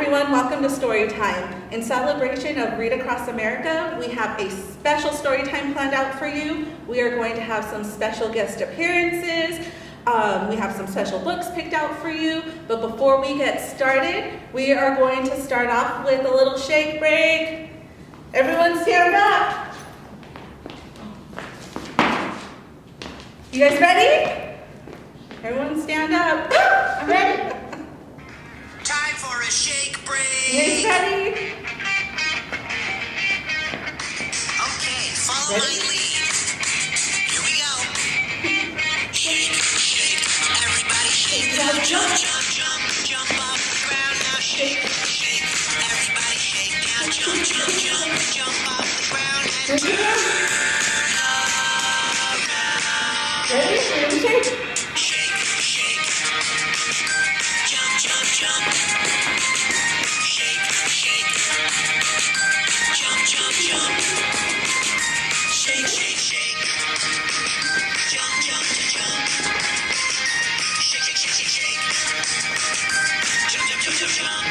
everyone, welcome to Storytime. In celebration of Read Across America, we have a special Storytime planned out for you. We are going to have some special guest appearances. We have some special books picked out for you. But before we get started, we are going to start off with a little shake break. Everyone stand up. You guys ready? Everyone stand up. I'm ready. Time for a shake break. You guys ready? Okay, follow my lead. Here we go. Shake, shake, everybody shake. Now jump, jump, jump, jump off the ground. Now shake, shake, everybody shake. Now jump, jump, jump, jump off the ground and turn around. Ready? Shake. Shake, shake, jump, jump, jump. Shake, shake, jump, jump, jump. Shake, shake, shake. Jump, jump, jump. Shake, shake, shake, shake, shake. Jump, jump, jump, jump, jump.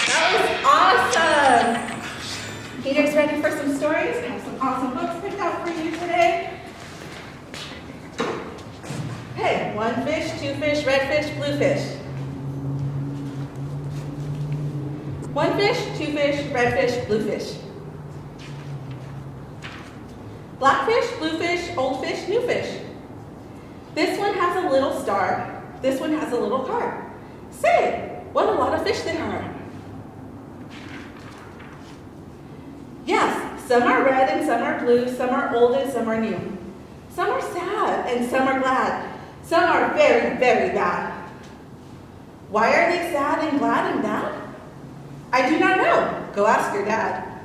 That was awesome. You guys ready for some stories? I have some awesome books picked out for you today. Okay, one fish, two fish, red fish, blue fish. One fish, two fish, red fish, blue fish. Black fish, blue fish, old fish, new fish. This one has a little star. This one has a little heart. Say, what a lot of fish there are. Yes, some are red and some are blue, some are old and some are new. Some are sad and some are glad. Some are very, very bad. Why are they sad and glad and bad? I do not know. Go ask your dad.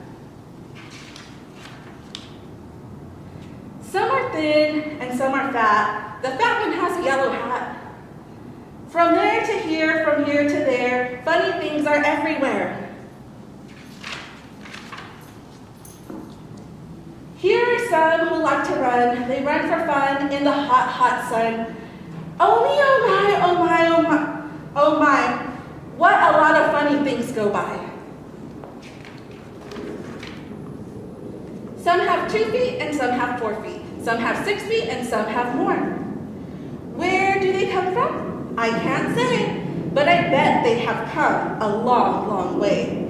Some are thin and some are fat. The fat one has a yellow hat. From there to here, from here to there, funny things are everywhere. Here are some who like to run. They run for fun in the hot, hot sun. Oh me, oh my, oh my, oh my, oh my. What a lot of funny things go by. Some have 2 feet and some have 4 feet. Some have 6 feet and some have more. Where do they come from? I can't say, but I bet they have come a long, long way.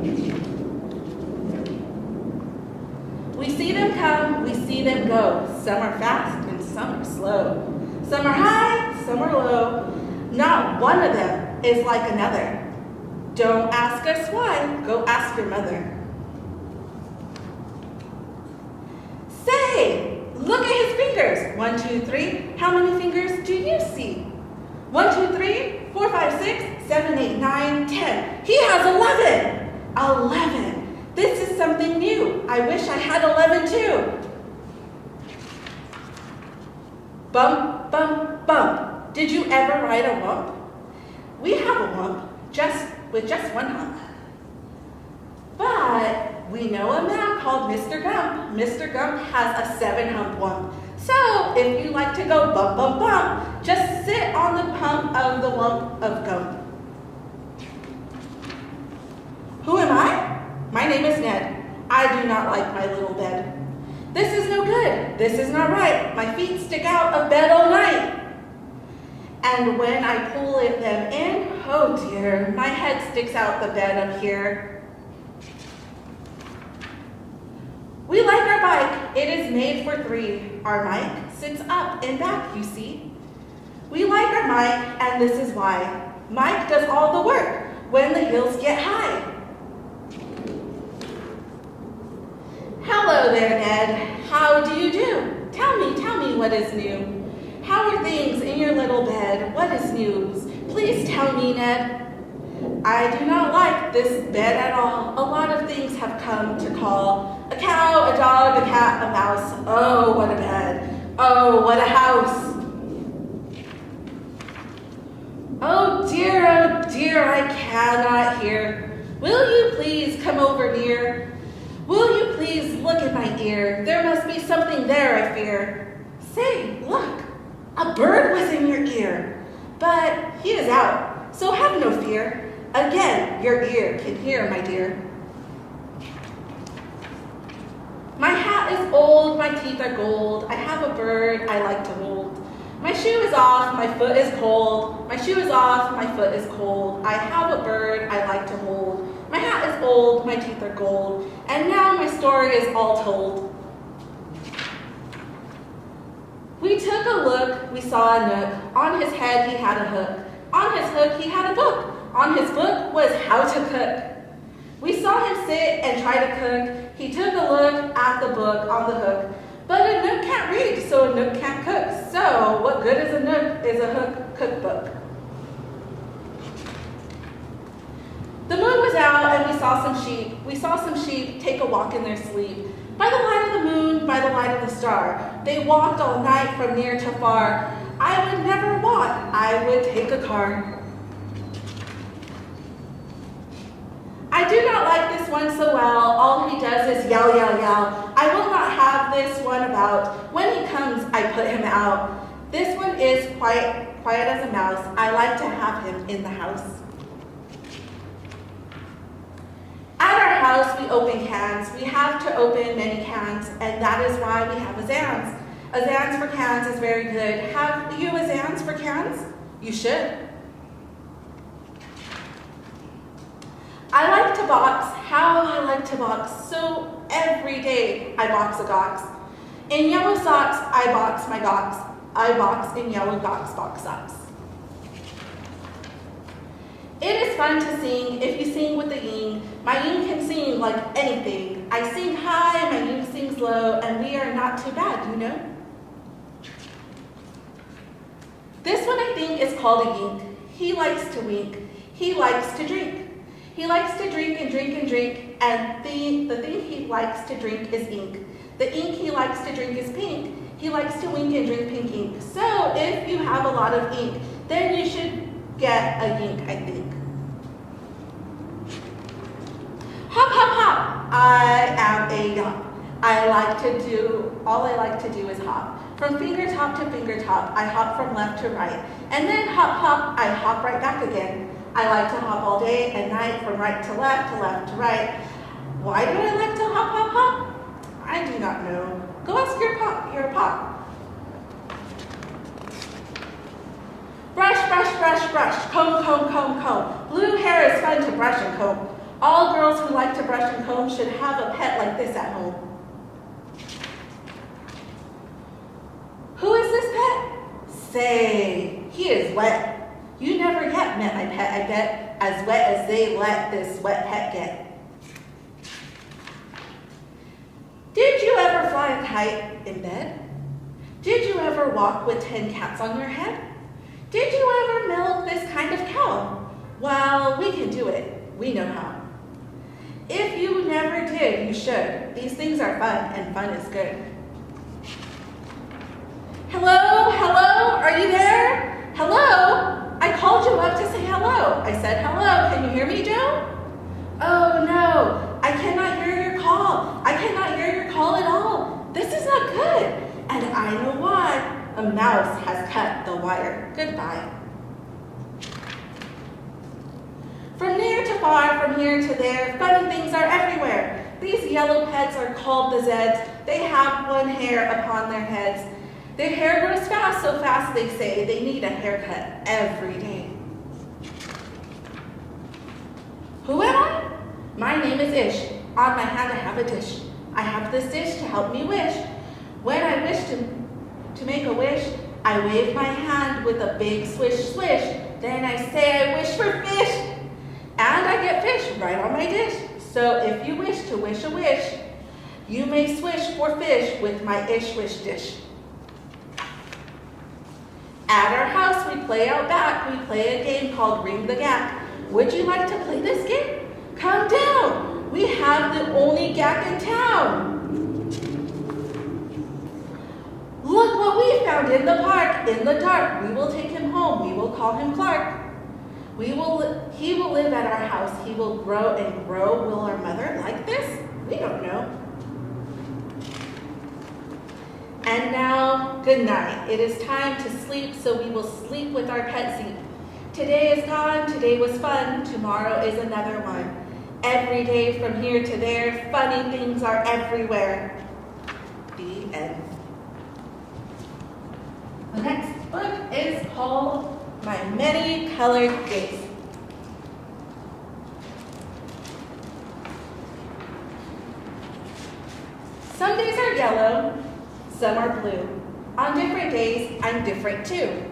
We see them come, we see them go. Some are fast and some are slow. Some are high, some are low. Not one of them is like another. Don't ask us why, go ask your mother. Say, look at his fingers. 1, 2, 3. How many fingers do you see? 1, 2, 3, 4, 5, 6, 7, 8, 9, 10. He has 11. 11. This is something new. I wish I had 11 too. Bump, bump, bump. Did you ever ride a wump? We have a wump, with just one hump. But we know a man called Mr. Gump. Mr. Gump has a 7-hump wump. So if you like to go bump, bump, bump, just sit on the hump of the wump of Gump. Who am I? My name is Ned. I do not like my little bed. This is no good. This is not right. My feet stick out of bed all night. And when I pull them in, oh dear, my head sticks out the bed up here. We like our bike. It is made for 3. Our mic sits up and back, you see. We like our mic, and this is why. Mike does all the work when the hills get high. Hello there, Ned. How do you do? Tell me what is new. How are things in your little bed? What is news? Please tell me, Ned. I do not like this bed at all. A lot of things have come to call. A cow, a dog, a cat, a mouse. Oh, what a bed. Oh, what a house. Oh dear, I cannot hear. Will you please come over near? Will you please look at my ear? There must be something there, I fear. Say, look, A bird was in your ear, but he is out, so have no fear. Again, your ear can hear, my dear. My hat is old, my teeth are gold. I have a bird I like to hold. My shoe is off, my foot is cold. My shoe is off, my foot is cold. I have a bird I like to hold. My hat is old, my teeth are gold. And now my story is all told. We took a look, we saw a nook. On his head he had a hook. On his hook he had a book. On his book was how to cook. We saw him sit and try to cook. He took a look at the book on the hook. But a nook can't read, so a nook can't cook. So what good is a nook is a hook cookbook? The moon was out and we saw some sheep. We saw some sheep take a walk in their sleep. By the light of the moon, by the light of the star. They walked all night from near to far. I would never walk, I would take a car. I do not like this one so well. All he does is yell, yell, yell. I will not have this one about. When he comes, I put him out. This one is quiet as a mouse. I like to have him in the house. At our house, we open cans. We have to open many cans, and that is why we have a Zans. A Zans for cans is very good. Have you a Zans for cans? You should. I like to box, how I like to box, so every day I box a gox. In yellow socks, I box my gox. I box in yellow gox box socks. It is fun to sing if you sing with the ying. My ying can sing like anything. I sing high, my ying sings low, and we are not too bad, you know? This one I think is called a yink. He likes to wink. He likes to drink. He likes to drink and drink and drink, and the thing he likes to drink is ink. The ink he likes to drink is pink. He likes to wink and drink pink ink. So if you have a lot of ink, then you should get a yink, I think. Hop, hop, hop. I am a yop. All I like to do is hop. From finger top to finger top, I hop from left to right. And then hop, hop, I hop right back again. I like to hop all day and night from right to left to right. Why do I like to hop, hop, hop? I do not know. Go ask your pop. Brush, brush, brush, brush. Comb, comb, comb, comb. Blue hair is fun to brush and comb. All girls who like to brush and comb should have a pet like this at home. Who is this pet? Say, he is wet. You never yet met my pet, I bet, as wet as they let this wet pet get. Did you ever fly a kite in bed? Did you ever walk with 10 cats on your head? Did you ever milk this kind of cow? Well, we can do it. We know how. If you never did, you should. These things are fun, and fun is good. Hello? Hello? Are you there? Hello? I called you up to say hello. I said hello. Can you hear me, Joe? Oh, no. I cannot hear your call. I cannot hear your call at all. This is not good. And I know why. A mouse has cut the wire. Goodbye. From near to far, from here to there, funny things are everywhere. These yellow pets are called the Zeds. They have one hair upon their heads. Their hair grows fast, so fast they say they need a haircut every day. Who am I? My name is Ish. On my hand I have a dish. I have this dish to help me wish. When I wish to make a wish, I wave my hand with a big swish swish. Then I say I wish for fish. And I get fish right on my dish. So if you wish to wish a wish, you may swish for fish with my Ish wish dish. At our house, we play out back. We play a game called Ring the Gap. Would you like to play this game? Come down. We have the only gap in town. Look what we found in the park. In the dark, we will take him home. We will call him Clark. He will live at our house. He will grow and grow. Will our mother like this? We don't know. And now, good night. It is time to sleep, so we will sleep with our pet seat. Today is gone, today was fun, tomorrow is another one. Every day from here to there, funny things are everywhere. The end. The next book is called My Many Colored Days. Some days are yellow, some are blue. On different days, I'm different too.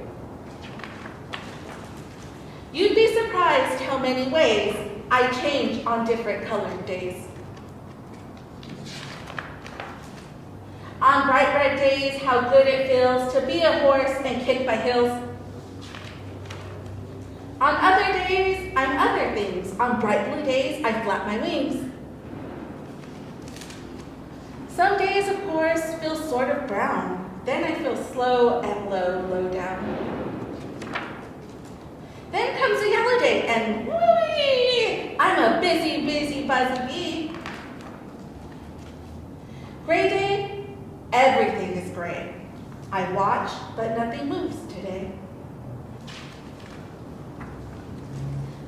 You'd be surprised how many ways I change on different colored days. On bright red days, how good it feels to be a horse and kick my heels. On other days, I'm other things. On bright blue days, I flap my wings. Some days, of course, feel sort of brown. Then I feel slow and low, low down. Then comes a yellow day, and whee! I'm a busy, busy, buzzy bee. Gray day, everything is gray. I watch, but nothing moves today.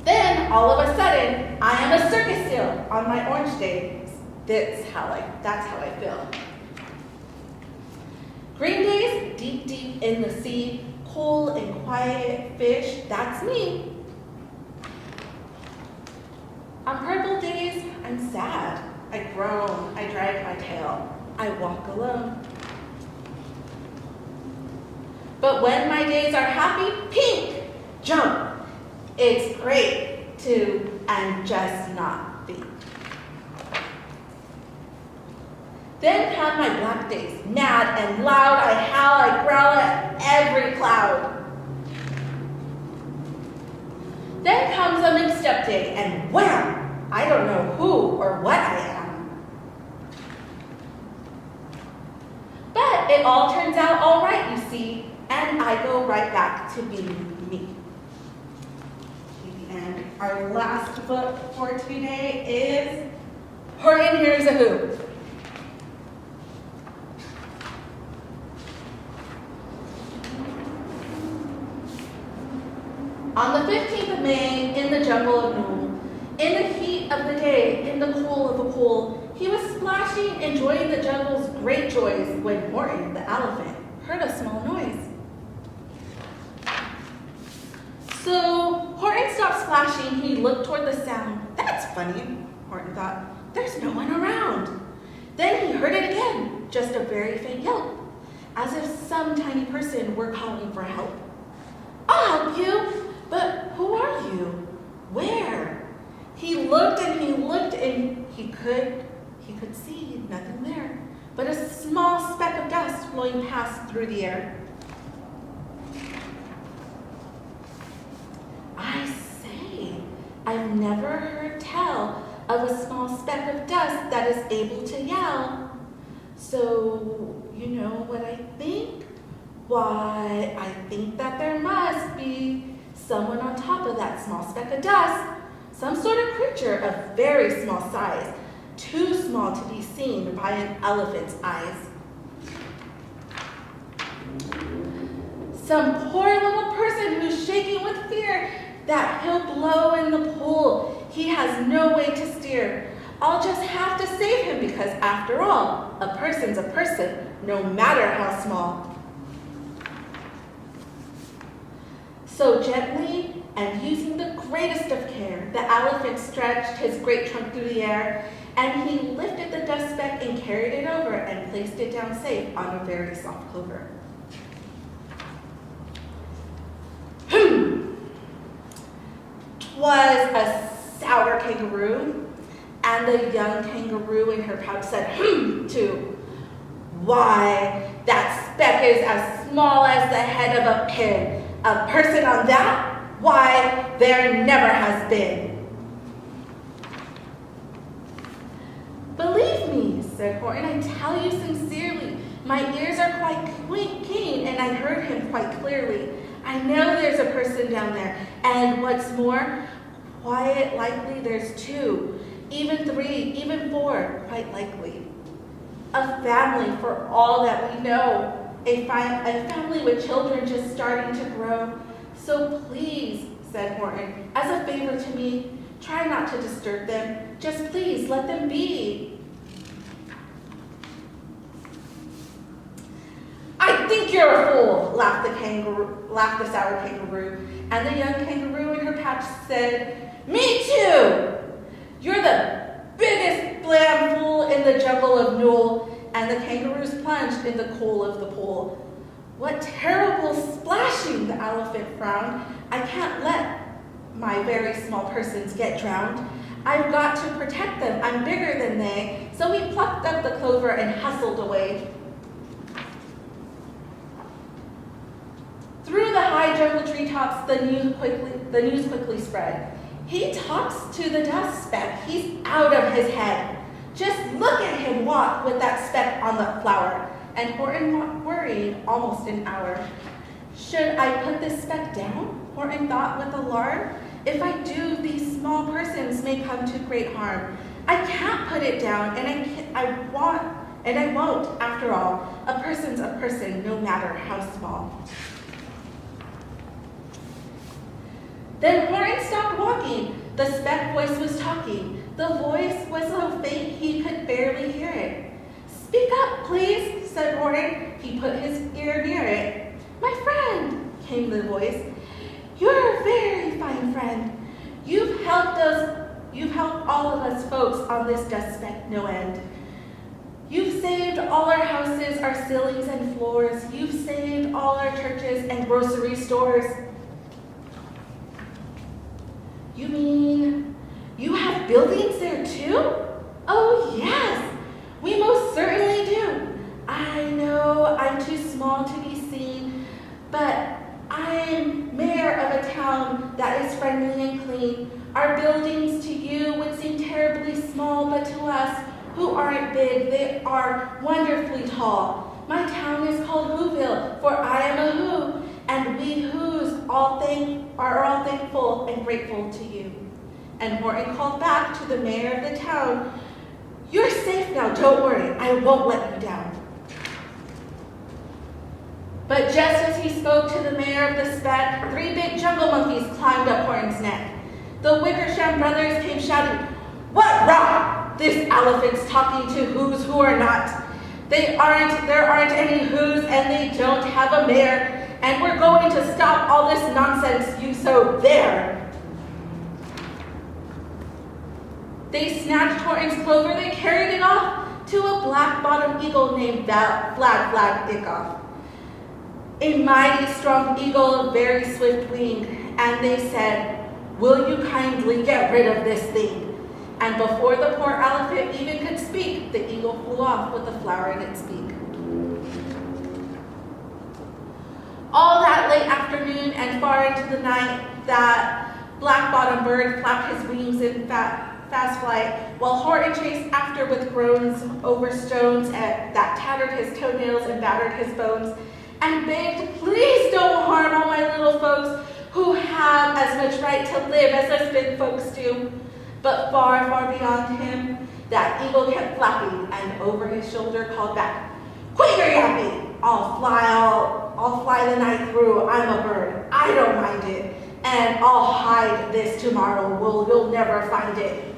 Then, all of a sudden, I am a circus seal on my orange day. That's how I feel. Green days, deep, deep in the sea, cool and quiet fish, that's me. On purple days, I'm sad. I groan, I drag my tail, I walk alone. But when my days are happy, pink, jump. It's great to and just not be. Then come my black days, mad and loud, I howl, I growl at every cloud. Then comes a mixed up day, and wham! I don't know who or what I am. But it all turns out all right, you see, and I go right back to being me. And our last book for today is Horton Hears a Who. On the 15th of May, in the jungle of Nool, in the heat of the day, in the cool of the pool, he was splashing, enjoying the jungle's great joys, when Horton, the elephant, heard a small noise. So Horton stopped splashing, he looked toward the sound. That's funny, Horton thought, there's no one around. Then he heard it again, just a very faint yelp, as if some tiny person were calling for help. I'll help you. But who are you? Where? He looked and he could see nothing there, but a small speck of dust flowing past through the air. I say, I've never heard tell of a small speck of dust that is able to yell. So, you know what I think? Why, I think that there must be someone on top of that small speck of dust, some sort of creature of very small size, too small to be seen by an elephant's eyes. Some poor little person who's shaking with fear that he'll blow in the pool. He has no way to steer. I'll just have to save him because, after all, a person's a person, no matter how small. So gently and using the greatest of care, the elephant stretched his great trunk through the air, and he lifted the dust speck and carried it over and placed it down safe on a very soft clover. 'Twas a sour kangaroo, and the young kangaroo in her pouch said, too. Why, that speck is as small as the head of a pin. A person on that? Why, there never has been. Believe me, said Horton, I tell you sincerely, my ears are quite keen, and I heard him quite clearly. I know there's a person down there, and what's more, quite likely there's two, even three, even four, quite likely. A family for all that we know. a family with children just starting to grow. So please, said Horton, as a favor to me, try not to disturb them. Just please let them be. I think you're a fool, laughed the sour kangaroo. And the young kangaroo in her patch said, me too! You're the biggest blam fool in the jungle of Newell. And the kangaroos plunged in the cool of the pool. What terrible splashing, the elephant frowned. I can't let my very small persons get drowned. I've got to protect them, I'm bigger than they. So he plucked up the clover and hustled away. Through the high jungle treetops, the news quickly spread. He talks to the dust speck, he's out of his head. Just look at him walk with that speck on the flower. And Horton worried almost an hour. Should I put this speck down? Horton thought with alarm. If I do, these small persons may come to great harm. I can't put it down, and I won't, after all. A person's a person, no matter how small. Then Horton stopped walking. The speck voice was talking. The voice was so faint he could barely hear it. Speak up, please, said Horton. He put his ear near it. My friend, came the voice. You're a very fine friend. You've helped all of us folks on this dust speck no end. You've saved all our houses, our ceilings and floors. You've saved all our churches and grocery stores. You mean you have buildings there too? Oh yes, we most certainly do. I know I'm too small to be seen, but I'm mayor of a town that is friendly and clean. Our buildings to you would seem terribly small, but to us who aren't big, they are wonderfully tall. My town is called Whoville, for I am a Who, and we Whos are all thankful and grateful to you. And Horton called back to the mayor of the town, you're safe now, don't worry, I won't let you down. But just as he spoke to the mayor of the speck, 3 big jungle monkeys climbed up Horton's neck. The Wickersham brothers came shouting, what rot! This elephant's talking to Whos who are not. There aren't any Whos and they don't have a mayor, and we're going to stop all this nonsense you sow there. They snatched Horton's clover, they carried it off to a black-bottomed eagle named Flag Ickoff. A mighty strong eagle, very swift winged, and they said, will you kindly get rid of this thing? And before the poor elephant even could speak, the eagle flew off with the flower in its beak. All that late afternoon and far into the night, that black-bottomed bird flapped his wings in fast flight, while Horton chased after with groans over stones that tattered his toenails and battered his bones, and begged, please don't harm all my little folks who have as much right to live as us big folks do. But far, far beyond him, that eagle kept flapping, and over his shoulder called back, quit your yapping! I'll fly the night through. I'm a bird. I don't mind it. And I'll hide this tomorrow. You'll never find it.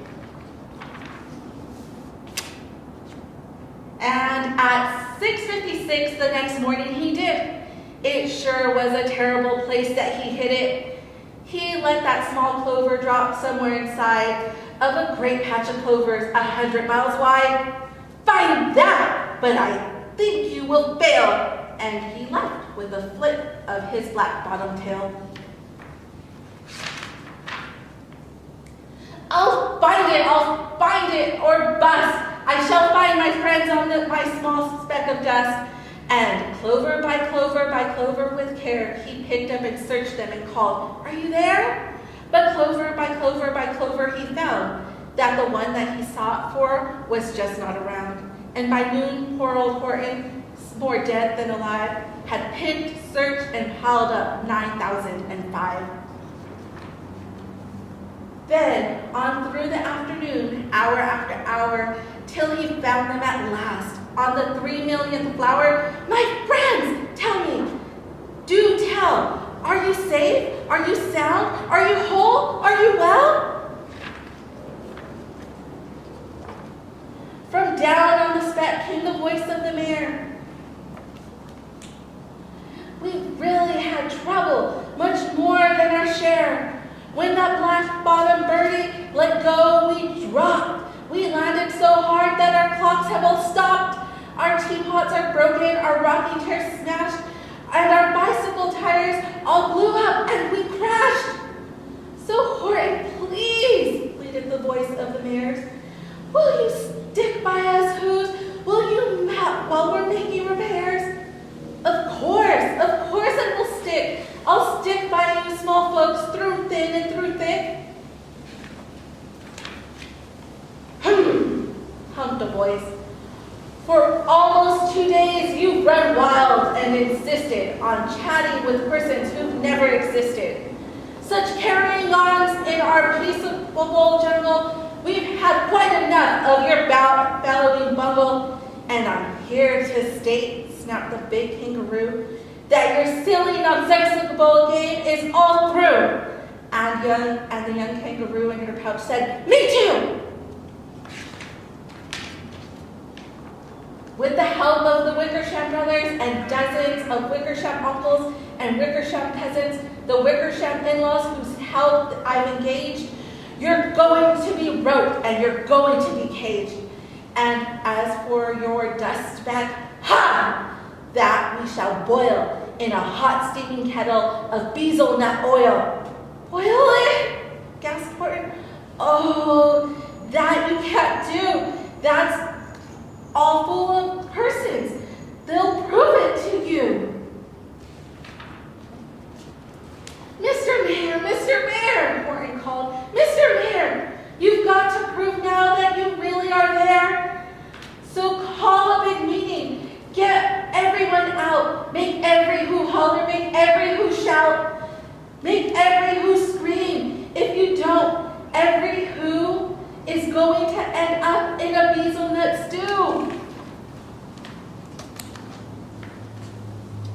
And at 6:56 the next morning he did. It sure was a terrible place that he hid it. He let that small clover drop somewhere inside of a great patch of clovers 100 miles wide. Find that, but I think you will fail. And he left with a flip of his black-bottomed tail. I'll find it, or bust. I shall find my friends on my small speck of dust. And clover by clover by clover with care, he picked up and searched them and called, are you there? But clover by clover by clover he found that the one that he sought for was just not around. And by noon, poor old Horton, more dead than alive, had picked, searched, and piled up 9,005. Then, on through the afternoon, hour after hour, till he found them at last, on the 3 millionth flower. My friends, tell me, do tell, are you safe? Are you sound? Are you whole? Are you well? From down on the speck came the voice of the mayor. We've really had trouble, much more than our share. When that black bottom birdie let go, we dropped. We landed so hard that our clocks have all stopped. Our teapots are broken, our rocking chairs smashed, and our bicycle tires all blew up and we crashed. So Horton, please, pleaded the voice of the mayor's. Will you stick by us, Who's? Will you map while we're making repairs? Of course I will stick. I'll stick by you small folks through thin and through thick. Humped a voice. For almost 2 days you've run wild and insisted on chatting with persons who've never existed. Such carrying ons in our peaceable jungle, we've had quite enough of your bellowing bungle, and I'm here to state, snapped the big kangaroo, that your silly, nonsensical game is all through. And the young kangaroo in her pouch said, me too! With the help of the Wickersham brothers and dozens of Wickersham uncles and Wickersham peasants, the Wickersham in-laws whose help I've engaged, you're going to be roped and you're going to be caged. And as for your dust bag, ha! That we shall boil in a hot steaming kettle of bezelnut oil. Boil it? Gasped Horton. Oh, that you can't do. That's all full of persons. They'll prove it to you. Mr. Mayor, Horton called. Mr. Mayor, you've got to prove now that you really are there. So call a big meeting. Get everyone out. Make every who holler, make every who shout, make every who scream. If you don't, every who is going to end up in a bezelnut stew.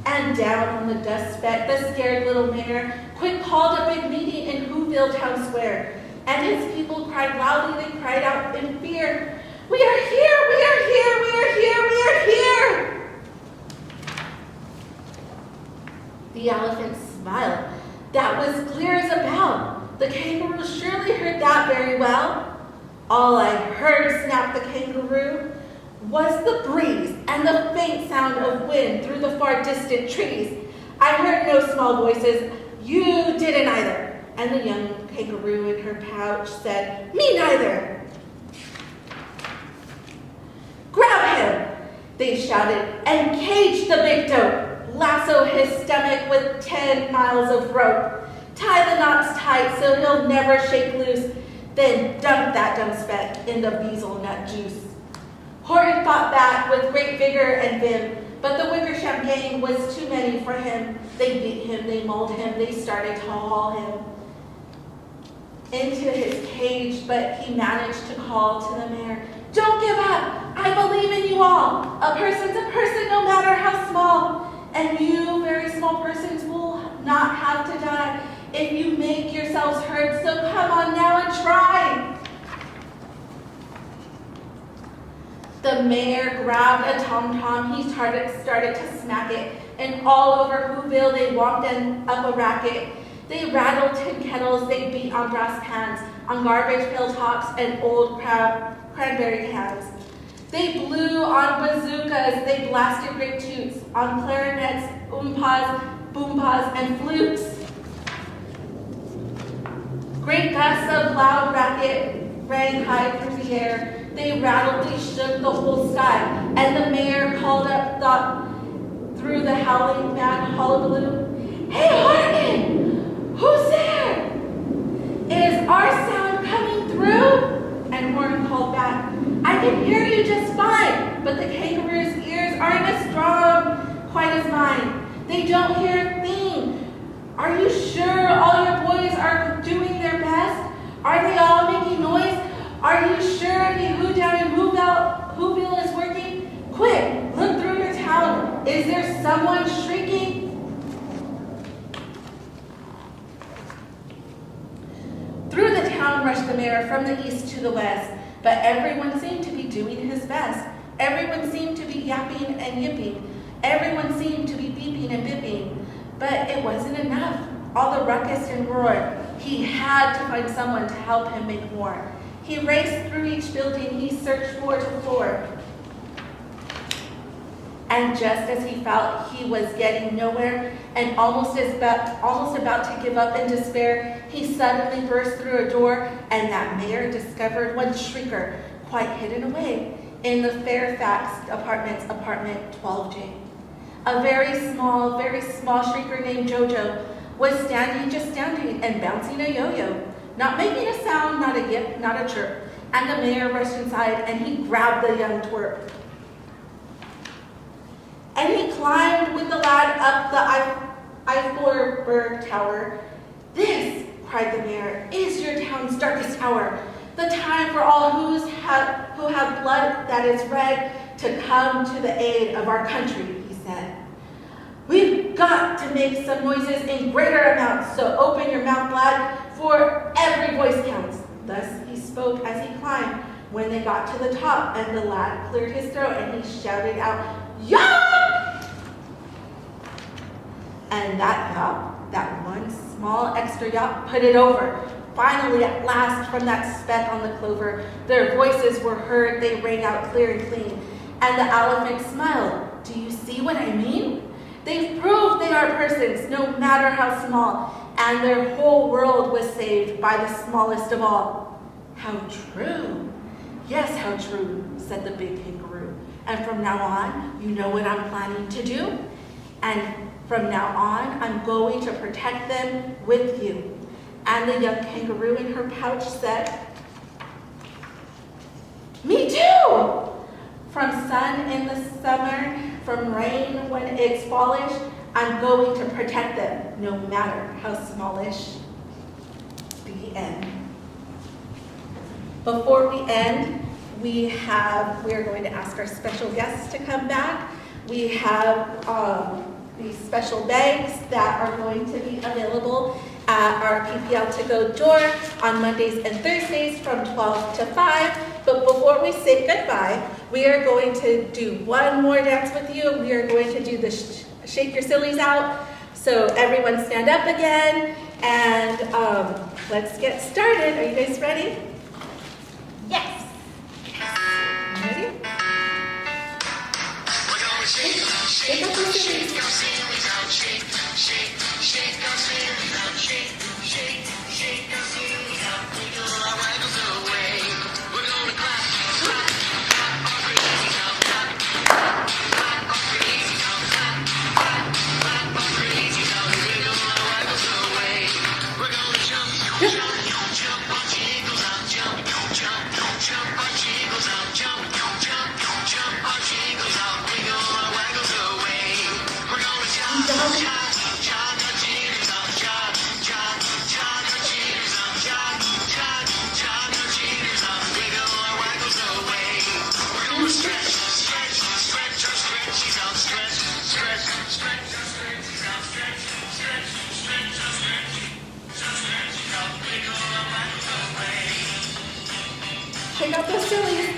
And down on the dust speck, the scared little mayor quick called a big meeting in Whoville Town Square, and his people cried loudly, they cried out in fear, we are here, we are here, we are here, we are here! The elephant smiled. That was clear as a bell. The kangaroo surely heard that very well. All I heard, snapped the kangaroo, was the breeze and the faint sound of wind through the far distant trees. I heard no small voices. You didn't either. And the young kangaroo in her pouch said, me neither. Grab him, they shouted, and cage the big dope. Lasso his stomach with 10 miles of rope. Tie the knots tight so he'll never shake loose. Then dunk that dumb speck in the bezelnut juice. Horton fought back with great vigor and vim, but the Wickersham gang was too many for him. They beat him, they mauled him, they started to haul him into his cage, but he managed to call to the mayor, don't give up, I believe in you all. A person's a person no matter how small, and you very small persons will not have to die if you make yourselves heard, so come on now and try. The mayor grabbed a tom-tom, he started to smack it, and all over Whoville they walked up a racket. They rattled tin kettles, they beat on brass pans, on garbage pail tops and old cranberry cans. They blew on bazookas, they blasted great toots, on clarinets, oompas, boompas, and flutes. Great gusts of loud racket rang high through the air. They rattled, they shook the whole sky, and the mayor called up through the howling mad hullabaloo, hey Horton, who's there? Is our sound coming through? And Horton called back, I can hear you just fine, but the kangaroo's ears aren't as strong quite as mine. They don't hear a thing. Are you sure all your boys are doing their best? Are they all making noise? Are you sure the who down in Whoville is working? Quick, Is there someone shrieking? Through the town rushed the mayor from the east to the west, but everyone seemed to be doing his best. Everyone seemed to be yapping and yipping. Everyone seemed to be beeping and bipping, but it wasn't enough. All the ruckus and roar, he had to find someone to help him make more. He raced through each building, he searched floor to floor. And just as he felt he was getting nowhere and almost about to give up in despair, he suddenly burst through a door, and that mayor discovered one shrieker quite hidden away in the Fairfax Apartments, apartment 12J. A very small shrieker named Jojo was just standing and bouncing a yo-yo, not making a sound, not a yip, not a chirp. And the mayor rushed inside and he grabbed the young twerp. And he climbed with the lad up the Eiffelberg Tower. "This," cried the mayor, "is your town's darkest hour. The time for all who have blood that is red to come to the aid of our country," he said. "We've got to make some noises in greater amounts, so open your mouth, lad, for every voice counts." Thus he spoke as he climbed. When they got to the top and the lad cleared his throat and he shouted out, "Yup!" And that yop, that one small extra yop, put it over. Finally, at last, from that speck on the clover, their voices were heard. They rang out clear and clean. And the elephant smiled. "Do you see what I mean? They've proved they are persons, no matter how small, and their whole world was saved by the smallest of all." "How true!" "Yes, how true," said the big kangaroo. "And from now on, you know what I'm planning to do? And from now on, I'm going to protect them with you." And the young kangaroo in her pouch said, "Me too!" From sun in the summer, from rain when it's fallish, I'm going to protect them, no matter how smallish. The end. Before we end, we are going to ask our special guests to come back. We have these special bags that are going to be available at our PPL to go door on Mondays and Thursdays from 12 to 5. But before we say goodbye, we are going to do one more dance with you. We are going to do the shake your sillies out. So everyone stand up again and let's get started. Are you guys ready? Yes. Ready? Shake up your sillies. Shake out those sillies.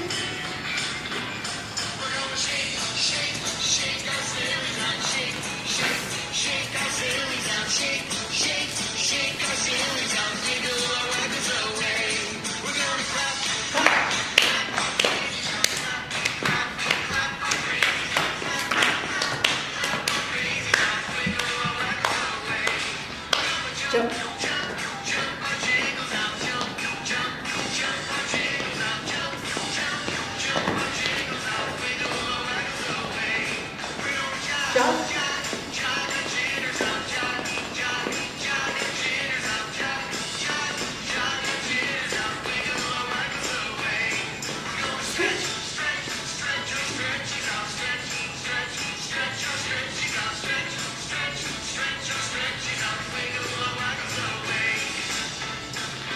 Jump.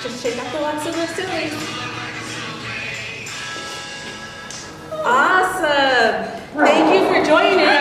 Just shake out the lots of those sillies. Awesome. Thank you for joining us.